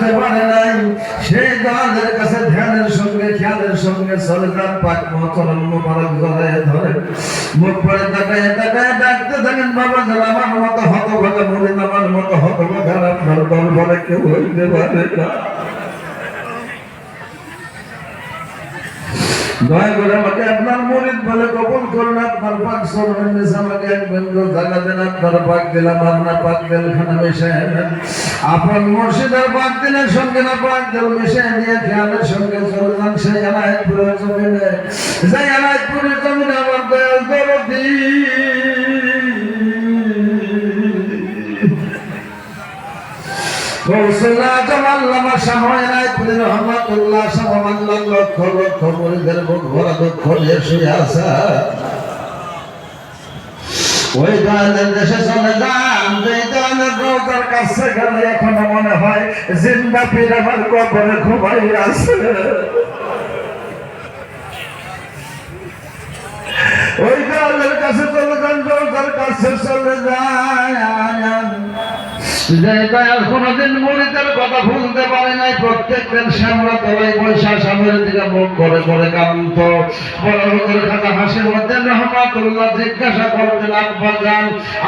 বুঝতে পারে নাই, সেই দয়ালের কাছে ধ্যানের সঙ্গে খেয়ালের সঙ্গে চলে যান, পাক মহতরম মোবারক জড়ায় ধরে মুখ পরে তাকায় তাকায় ডাকতে থাকেন, বাবা যারা আমার মতো হতভাগা মুরিদ, আমার মতো হতভাগা আপনার দরবারে কেউ হইতে পারে না। দয়া করে আমাকে আপনার মুরিদ বলে কবুল করুন, আপনার পাক চরণের নিচে আমাকে এক বিন্দু জায়গা দেন, আপনার পাক দিলাম, আপনার পাক দিলখানা মিশায় দেন, আপন মুর্শিদের পাক দিলের সঙ্গে না পাক দিল মিশায় দিয়ে খেয়ালের সঙ্গে চলে যান সেই এনায়েতপুরের জমিনে, সেই এনায়েতপুরের জমিনে আমার দয়াল দরদি কৌশলা জমাল্লামা শাহ এনায়েতপুর রহমাতুল্লাহ সামান্নাল লক্ষ লক্ষ মুরিদের বুক ভরা দুঃখ নিয়ে শুয়ে আছে। ওই দয়ালের দেশে চলে যান, যে দয়ালের রওজার কাছে গেলে এখনো মনে হয় জিন্দা পীর আমার কবরে ঘুমাই আছে। ওই দয়ালের কাছে চলে যান, রওজার কাছে চলে যায়, যে দয়াল কোনদিন মুরিদের কথা ভুলতে পারে নাই, প্রত্যেক দিন শ্যামলা তলায় পয়সা সামনের দিকে মুখ করে করে কান্ত বড় করে খাতা হাসির মধ্যে রহমাতুল্লাহ জিজ্ঞাসা করতেন, আব্বা জান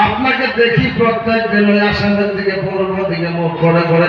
আপনাকে দেখি প্রত্যেক দিন ওই আসামের দিকে পূর্ব দিকে মুখ করে করে